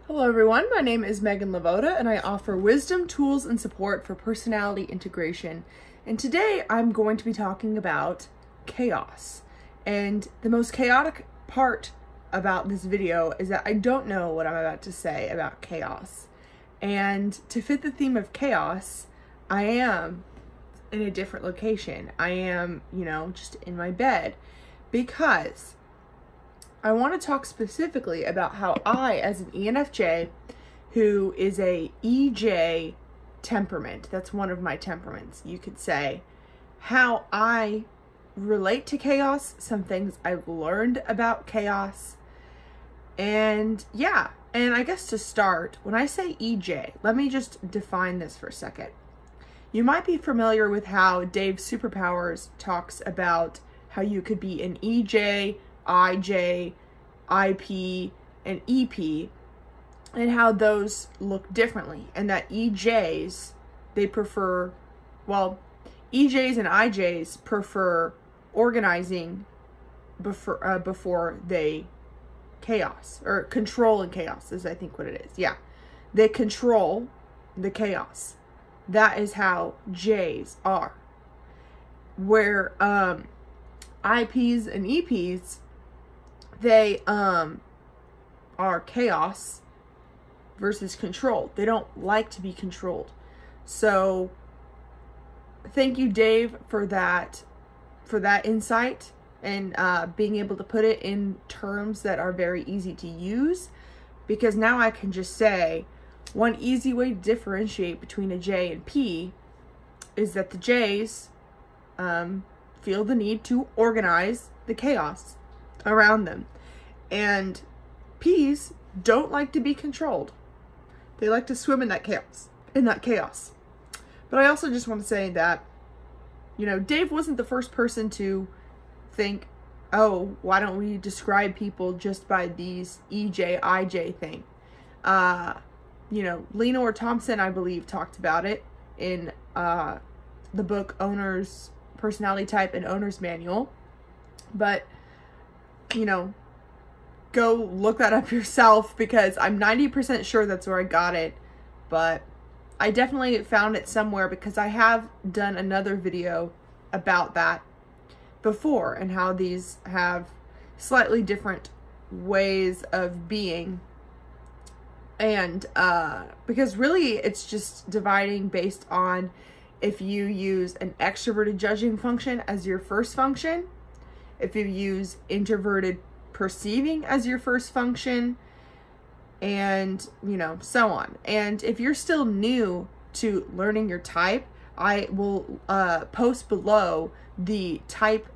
Hello everyone, my name is Meghan LeVota and I offer wisdom, tools, and support for personality integration. And today I'm going to be talking about chaos. And the most chaotic part about this video is that I don't know what I'm about to say about chaos. And to fit the theme of chaos, I am in a different location. I am, just in my bed because I want to talk specifically about how I, as an ENFJ, who is a EJ temperament, that's one of my temperaments, you could say, how I relate to chaos, some things I've learned about chaos, and yeah, and I guess to start, when I say EJ, let me just define this for a second. You might be familiar with how Dave Superpowers talks about how you could be an EJ, IJ, IP, and EP, and how those look differently, and that EJs, they prefer, well, EJs and IJs prefer organizing before they chaos, or control and chaos is I think what it is. Yeah, they control the chaos. That is how Js are. Where IPs and EPs, they are chaos versus control. They don't like to be controlled. So thank you, Dave, for that insight and being able to put it in terms that are very easy to use, because now I can just say one easy way to differentiate between a J and P is that the Js feel the need to organize the chaos around them, and P's don't like to be controlled. They like to swim in that chaos. But I also just want to say that, Dave wasn't the first person to think, oh, why don't we describe people just by these EJ, IJ thing. Lenore Thompson, I believe, talked about it in the book Owner's Personality Type and Owner's Manual. But, go look that up yourself, because I'm 90% sure that's where I got it. But I definitely found it somewhere, because I have done another video about that before and how these have slightly different ways of being. And because really it's just dividing based on if you use an extroverted judging function as your first function, if you use introverted perceiving as your first function, and so on. And if you're still new to learning your type, I will post below the type,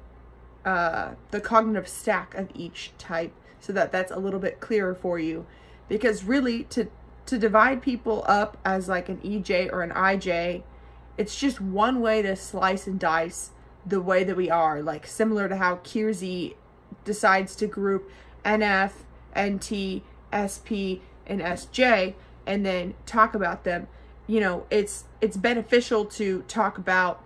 the cognitive stack of each type, so that that's a little bit clearer for you. Because really, to divide people up as like an EJ or an IJ, it's just one way to slice and dice the way that we are, like similar to how Kiersey decides to group NF, NT, SP, and SJ, and then talk about them. It's beneficial to talk about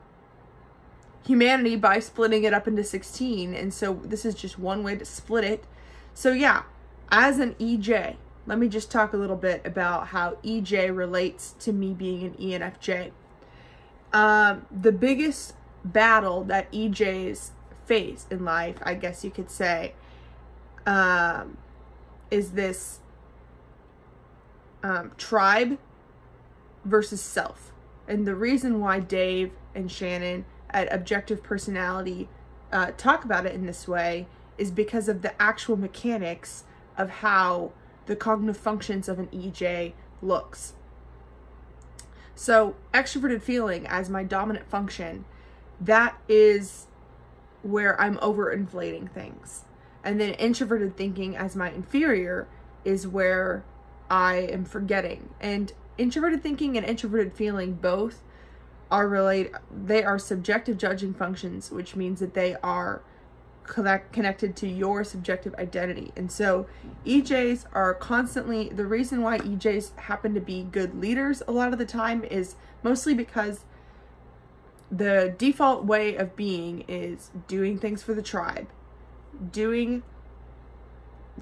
humanity by splitting it up into 16, and so this is just one way to split it. So yeah, as an EJ, let me just talk a little bit about how EJ relates to me being an ENFJ. The biggest battle that EJs face in life, I guess you could say, is this tribe versus self. And the reason why Dave and Shannon at Objective Personality talk about it in this way is because of the actual mechanics of how the cognitive functions of an EJ looks. So extroverted feeling as my dominant function, that is where I'm overinflating things. And then introverted thinking as my inferior is where I am forgetting. And introverted thinking and introverted feeling both are related. They are subjective judging functions, which means that they are connected to your subjective identity. And so EJs are constantly, the reason why EJs happen to be good leaders a lot of the time is mostly because the default way of being is doing things for the tribe,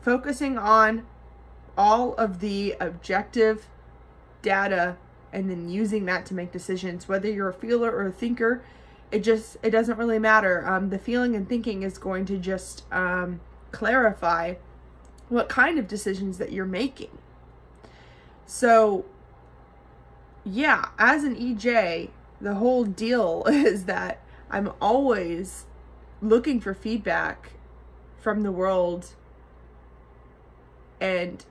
focusing on all of the objective data and then using that to make decisions. Whether you're a feeler or a thinker, it doesn't really matter. The feeling and thinking is going to just clarify what kind of decisions that you're making. So yeah, as an EJ, the whole deal is that I'm always looking for feedback from the world, and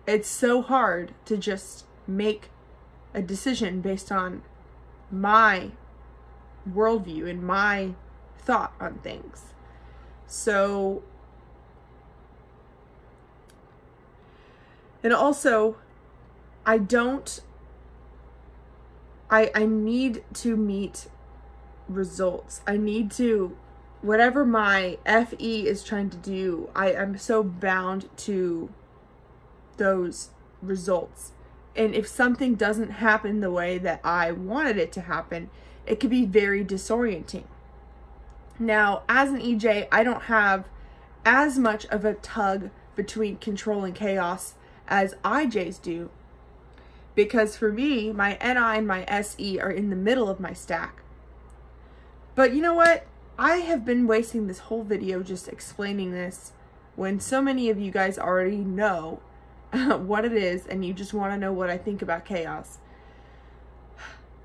it's so hard to just make a decision based on my worldview and my thought on things. So, and also, I need to meet results. I need to, whatever my FE is trying to do, I'm so bound to those results. And if something doesn't happen the way that I wanted it to happen, it could be very disorienting. Now, as an EJ, I don't have as much of a tug between control and chaos as IJs do, because for me, my NI and my SE are in the middle of my stack. But you know what? I have been wasting this whole video just explaining this when so many of you guys already know what it is, and you just want to know what I think about chaos.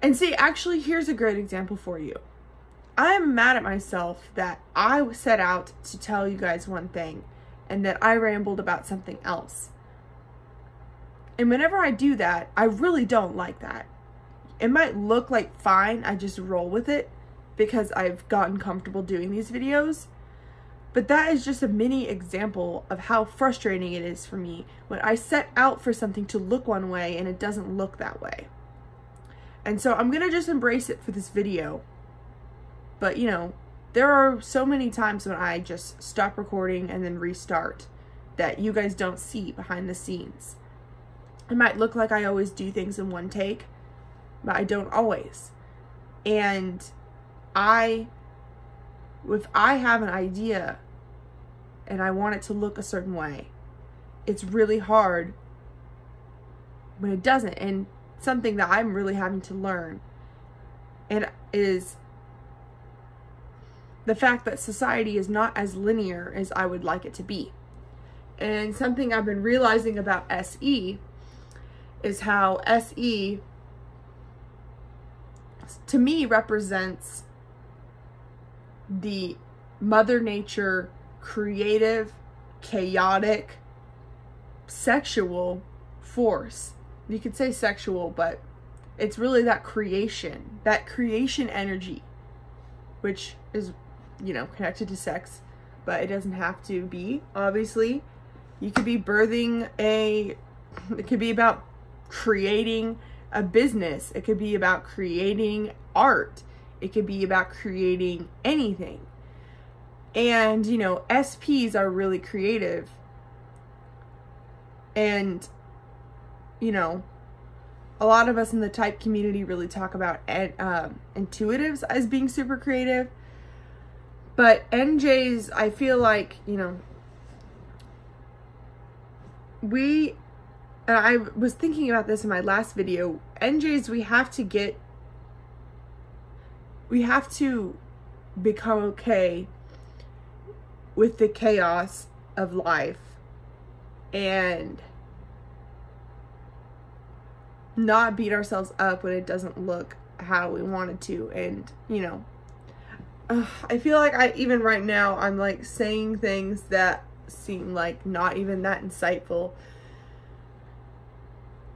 And see, actually, here's a great example for you. I'm mad at myself that I set out to tell you guys one thing and that I rambled about something else. And whenever I do that, I really don't like that. It might look like fine, I just roll with it because I've gotten comfortable doing these videos. But that is just a mini example of how frustrating it is for me when I set out for something to look one way and it doesn't look that way. And so I'm gonna just embrace it for this video. But you know, there are so many times when I just stop recording and then restart that you guys don't see behind the scenes. It might look like I always do things in one take, but I don't always. And if I have an idea and I want it to look a certain way, it's really hard when it doesn't. And something that I'm really having to learn and is the fact that society is not as linear as I would like it to be. And something I've been realizing about SE is how SE to me represents the Mother Nature, creative, chaotic, sexual force. You could say sexual, but it's really that creation energy, which is, you know, connected to sex, but it doesn't have to be, obviously. You could be birthing it could be about creating a business. It could be about creating art. It could be about creating anything. And, you know, SPs are really creative. And, you know, a lot of us in the type community really talk about intuitives as being super creative. But NJs, I feel like, you know, and I was thinking about this in my last video, NJs, we have to become okay with the chaos of life and not beat ourselves up when it doesn't look how we want it to. And, you know, I feel like even right now, I'm like saying things that seem like not even that insightful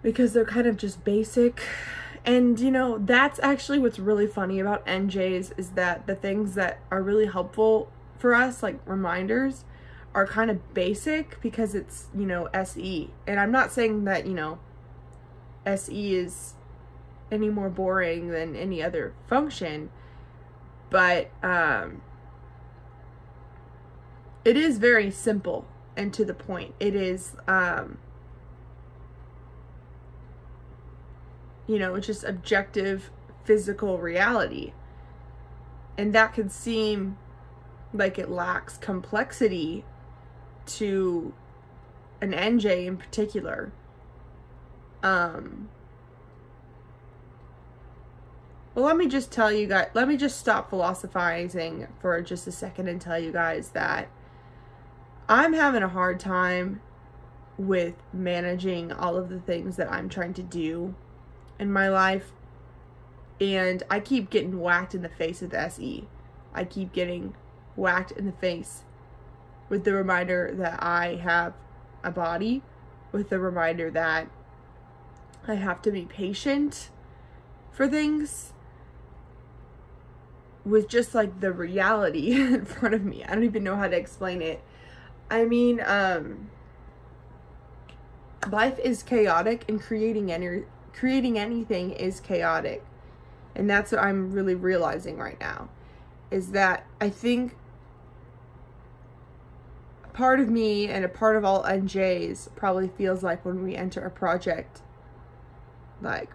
because they're kind of just basic. And, you know, that's actually what's really funny about NJs is that the things that are really helpful for us, like reminders, are kind of basic because it's, you know, SE. And I'm not saying that, you know, SE is any more boring than any other function, but it is very simple and to the point. It is, you know, it's just objective physical reality. And that could seem like it lacks complexity to an NJ in particular, well, let me just tell you guys, let me just stop philosophizing for just a second and tell you guys that I'm having a hard time with managing all of the things that I'm trying to do in my life. And I keep getting whacked in the face with SE. I keep getting whacked in the face with the reminder that I have a body, with the reminder that I have to be patient for things, with just like the reality in front of me. I don't even know how to explain it. I mean, life is chaotic, and creating anything is chaotic. And that's what I'm really realizing right now, is that I think a part of me and a part of all NJs probably feels like when we enter a project, like,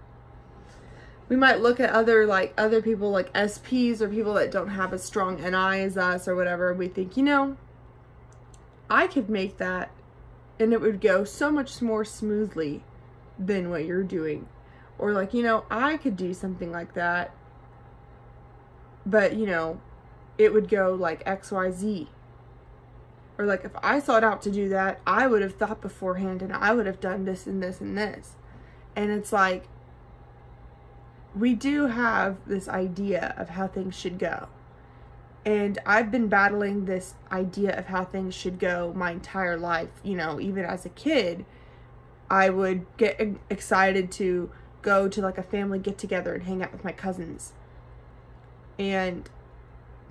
we might look at other people like SPs or people that don't have as strong NI as us or whatever. We think, you know, I could make that and it would go so much more smoothly than what you're doing. Or like, you know, I could do something like that, but you know, it would go like XYZ. Or like, if I sought out to do that, I would have thought beforehand and I would have done this and this and this. And it's like, we do have this idea of how things should go. And I've been battling this idea of how things should go my entire life. You know, even as a kid, I would get excited to go to like a family get together and hang out with my cousins. And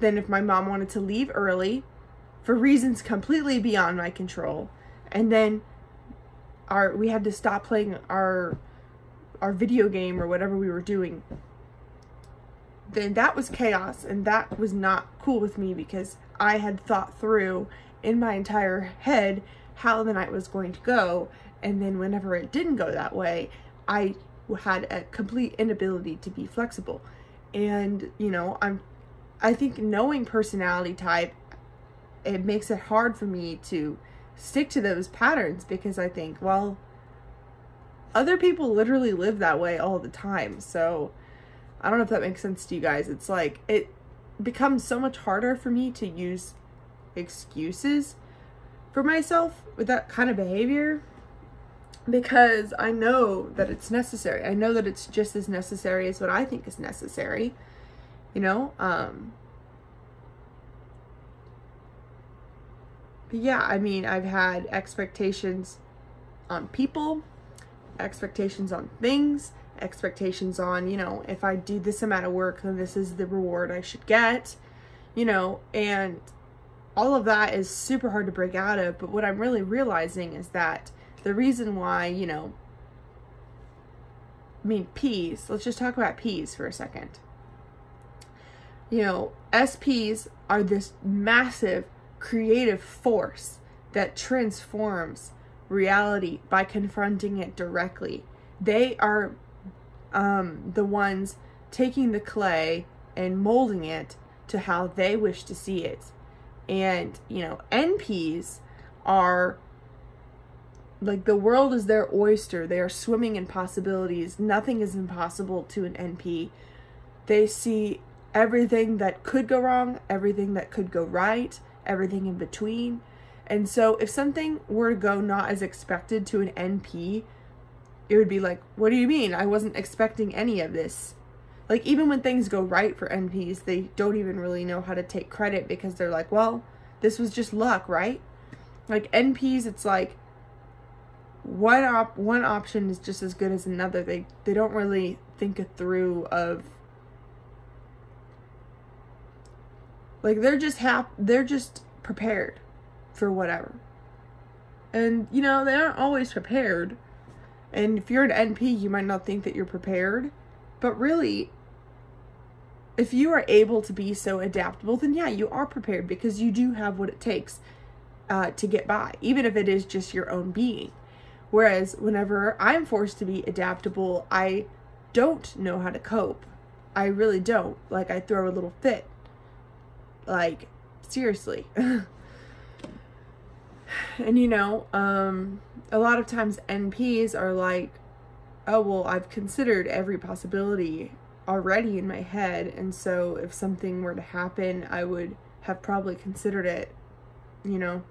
then if my mom wanted to leave early for reasons completely beyond my control, and then we had to stop playing our video game or whatever we were doing, then that was chaos, and that was not cool with me, because I had thought through in my entire head how the night was going to go, and then whenever it didn't go that way, I had a complete inability to be flexible. And you know, I think knowing personality type, it makes it hard for me to stick to those patterns, because I think, well, other people literally live that way all the time. So I don't know if that makes sense to you guys. It's like, it becomes so much harder for me to use excuses for myself with that kind of behavior, because I know that it's necessary. I know that it's just as necessary as what I think is necessary, you know? But yeah, I mean, I've had expectations on people, expectations on things, expectations on, you know, if I do this amount of work, then this is the reward I should get, you know, and all of that is super hard to break out of. But what I'm really realizing is that the reason why, you know, I mean, P's, let's just talk about P's for a second. You know, SPs are this massive creative force that transforms reality by confronting it directly. They are the ones taking the clay and molding it to how they wish to see it. And, you know, NPs are like, the world is their oyster. They are swimming in possibilities. Nothing is impossible to an NP. They see everything that could go wrong, everything that could go right, everything in between. And so if something were to go not as expected to an NP, it would be like, what do you mean? I wasn't expecting any of this. Like, even when things go right for NPs, they don't even really know how to take credit, because they're like, well, this was just luck, right? Like, NPs, it's like one option is just as good as another. They don't really think it through of, like, they're just prepared for whatever. And, you know, they aren't always prepared. And if you're an NP, you might not think that you're prepared. But really, if you are able to be so adaptable, then yeah, you are prepared, because you do have what it takes to get by, even if it is just your own being. Whereas whenever I'm forced to be adaptable, I don't know how to cope. I really don't. Like, I throw a little fit. Like, seriously. And you know, a lot of times NPs are like, oh, well, I've considered every possibility already in my head, and so if something were to happen, I would have probably considered it, you know.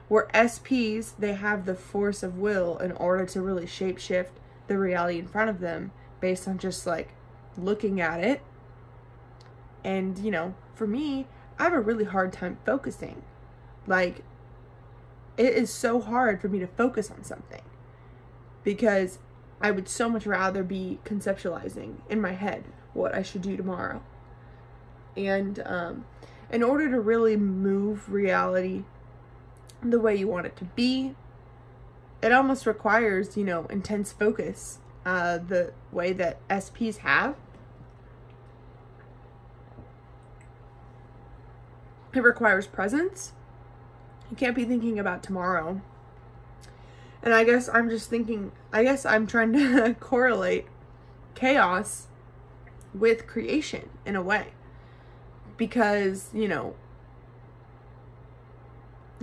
Where SPs, they have the force of will in order to really shapeshift the reality in front of them based on just like looking at it. And, you know, for me, I have a really hard time focusing. Like, it is so hard for me to focus on something because I would so much rather be conceptualizing in my head what I should do tomorrow. And in order to really move reality the way you want it to be, it almost requires, you know, intense focus, the way that SPs have. It requires presence. You can't be thinking about tomorrow. And I guess I'm trying to correlate chaos with creation in a way. Because, you know,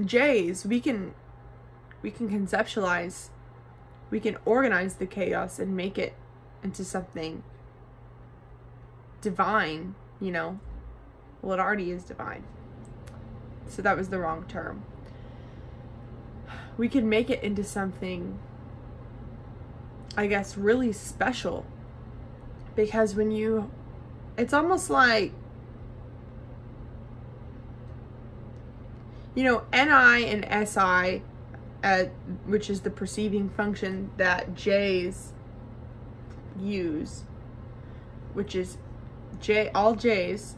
J's, we can conceptualize, we can organize the chaos and make it into something divine, you know. Well, it already is divine. So that was the wrong term. We can make it into something, I guess, really special. Because when it's almost like, you know, NI and SI, which is the perceiving function that J's use, which is all J's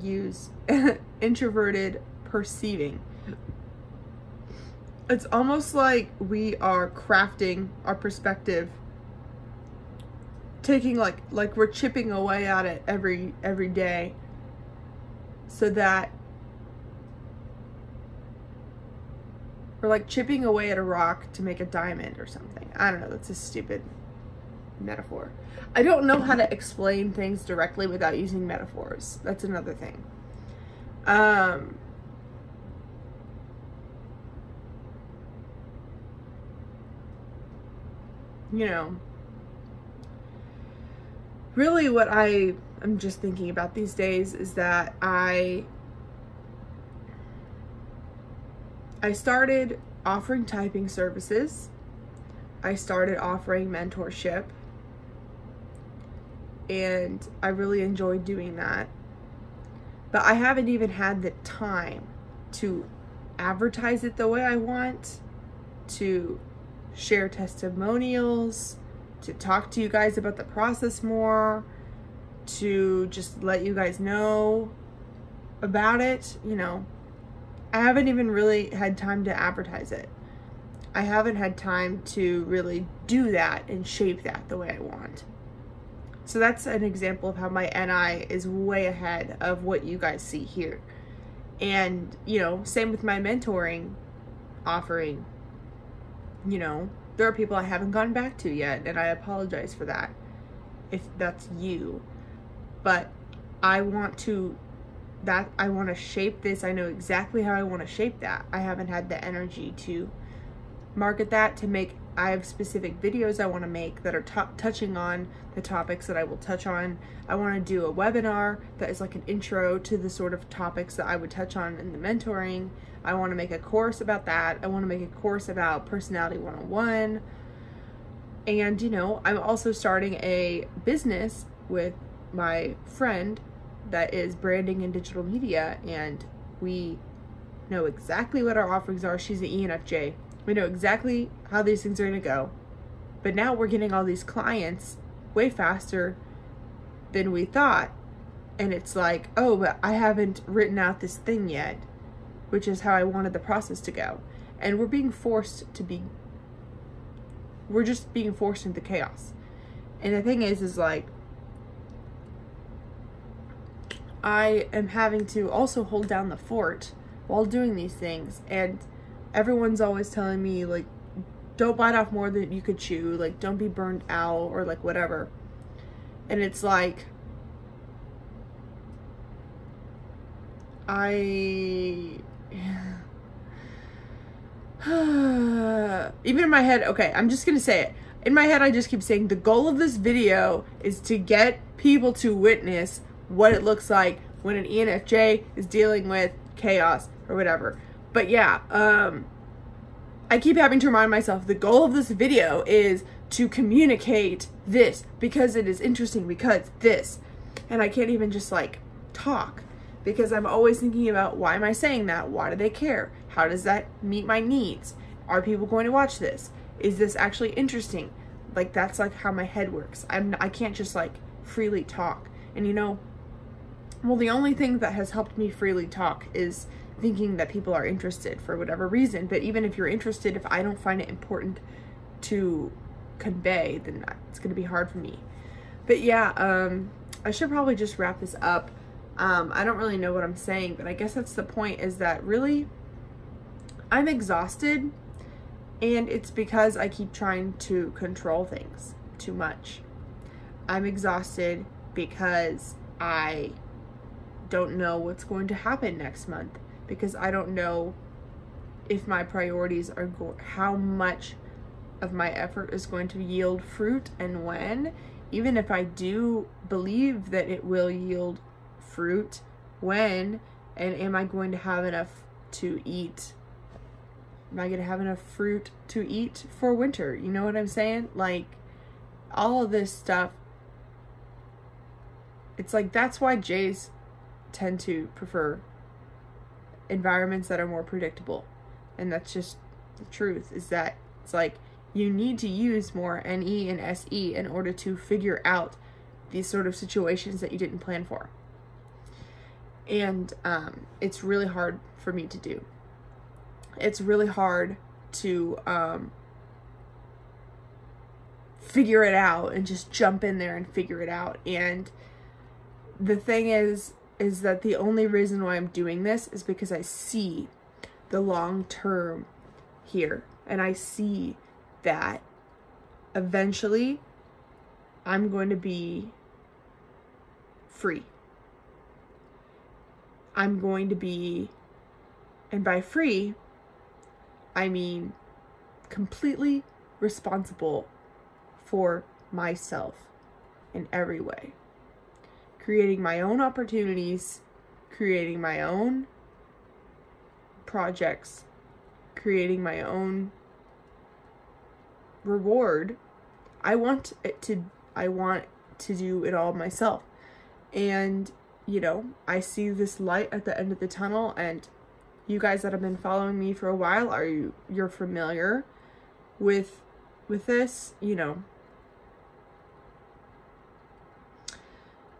use introverted perceiving. It's almost like we are crafting our perspective, taking like we're chipping away at it every day, so that we're like chipping away at a rock to make a diamond or something. I don't know, that's a stupid metaphor. I don't know how to explain things directly without using metaphors. That's another thing. You know, really what I am just thinking about these days is that I started offering typing services. I started offering mentorship. And I really enjoyed doing that. But I haven't even had the time to advertise it the way I want, to share testimonials, to talk to you guys about the process more, to just let you guys know about it. You know, I haven't even really had time to advertise it. I haven't had time to really do that and shape that the way I want. So that's an example of how my NI is way ahead of what you guys see here. And, you know, same with my mentoring offering. You know, there are people I haven't gone back to yet, and I apologize for that if that's you. But I want to shape this. I know exactly how I want to shape that. I haven't had the energy to market that, to make. I have specific videos I want to make that are touching on the topics that I will touch on. I want to do a webinar that is like an intro to the sort of topics that I would touch on in the mentoring. I want to make a course about that. I want to make a course about personality 101. And, you know, I'm also starting a business with my friend that is branding and digital media, and we know exactly what our offerings are. She's an ENFJ. We know exactly how these things are going to go. But now we're getting all these clients way faster than we thought. And it's like, oh, but I haven't written out this thing yet, which is how I wanted the process to go. And we're just being forced into chaos. And the thing is like, I am having to also hold down the fort while doing these things. And everyone's always telling me, like, don't bite off more than you could chew. Like, don't be burned out or like whatever. And it's like, even in my head, okay, I'm just gonna say it. In my head, I just keep saying the goal of this video is to get people to witness what it looks like when an ENFJ is dealing with chaos or whatever. But yeah, I keep having to remind myself the goal of this video is to communicate this because it is interesting, because this. And I can't even just like talk because I'm always thinking about, why am I saying that? Why do they care? How does that meet my needs? Are people going to watch this? Is this actually interesting? Like, that's like how my head works. I can't just like freely talk. And you know, well, the only thing that has helped me freely talk is thinking that people are interested for whatever reason. But even if you're interested, if I don't find it important to convey, then it's going to be hard for me. But yeah, I should probably just wrap this up. I don't really know what I'm saying, but I guess that's the point, is that really I'm exhausted, and it's because I keep trying to control things too much. I'm exhausted because I don't know what's going to happen next month, because I don't know if my priorities are how much of my effort is going to yield fruit and when. Even if I do believe that it will yield fruit, when, and am I going to have enough to eat? Am I going to have enough fruit to eat for winter? You know what I'm saying? Like, all of this stuff, it's like, that's why J's tend to prefer environments that are more predictable. And that's just the truth, is that it's like, you need to use more NE and SE in order to figure out these sort of situations that you didn't plan for. And it's really hard for me to do. It's really hard to figure it out and just jump in there and figure it out. And the thing is that the only reason why I'm doing this is because I see the long term here, and I see that eventually I'm going to be free. I'm going to be, and by free, I mean completely responsible for myself in every way. Creating my own opportunities, creating my own projects, creating my own reward. I want to do it all myself. And you know, I see this light at the end of the tunnel, and you guys that have been following me for a while, you're familiar with this, you know.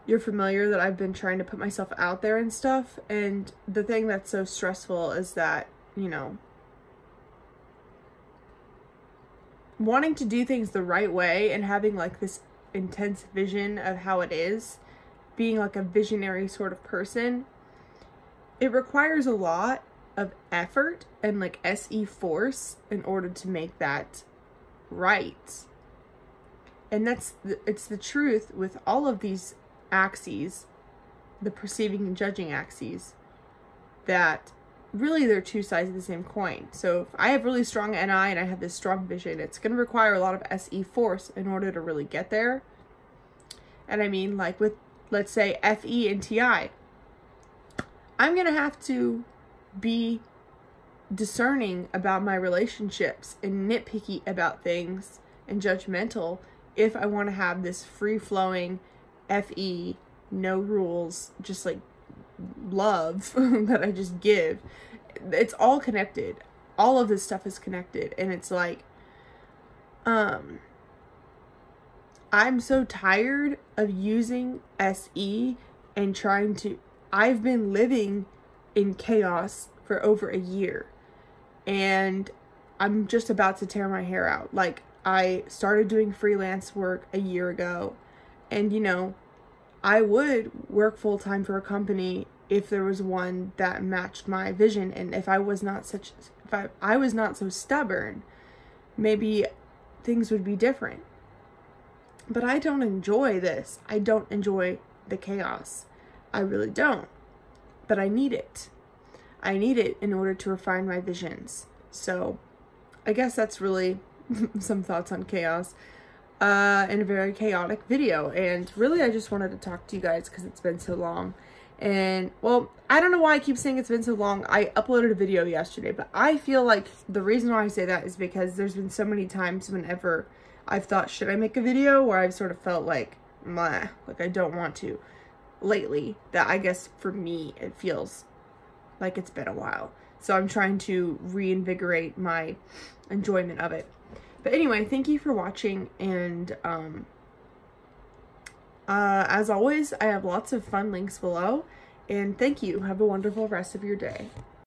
You're familiar that I've been trying to put myself out there and stuff, and the thing that's so stressful is that, you know, wanting to do things the right way and having like this intense vision of how it is, being like a visionary sort of person, it requires a lot of effort and like SE force in order to make that right. And it's the truth with all of these axes, the perceiving and judging axes, that really they're two sides of the same coin. So if I have really strong NI and I have this strong vision, it's going to require a lot of SE force in order to really get there. And I mean, like with, let's say, FE and TI, I'm going to have to be discerning about my relationships and nitpicky about things and judgmental if I want to have this free-flowing FE, no rules, just like love that I just give. It's all connected. All of this stuff is connected. And it's like, I'm so tired of using SE and trying to, I've been living in chaos for over a year, and I'm just about to tear my hair out. Like, I started doing freelance work a year ago, and you know, I would work full-time for a company if there was one that matched my vision, and if I was not so stubborn, maybe things would be different. But I don't enjoy this. I don't enjoy the chaos. I really don't. But I need it. I need it in order to refine my visions. So I guess that's really some thoughts on chaos in a very chaotic video. And really, I just wanted to talk to you guys because it's been so long. And, well, I don't know why I keep saying it's been so long. I uploaded a video yesterday, but I feel like the reason why I say that is because there's been so many times whenever I've thought, should I make a video, where I've sort of felt like, meh, like I don't want to lately, that I guess for me, it feels like it's been a while. So I'm trying to reinvigorate my enjoyment of it. But anyway, thank you for watching, and as always, I have lots of fun links below, and thank you. Have a wonderful rest of your day.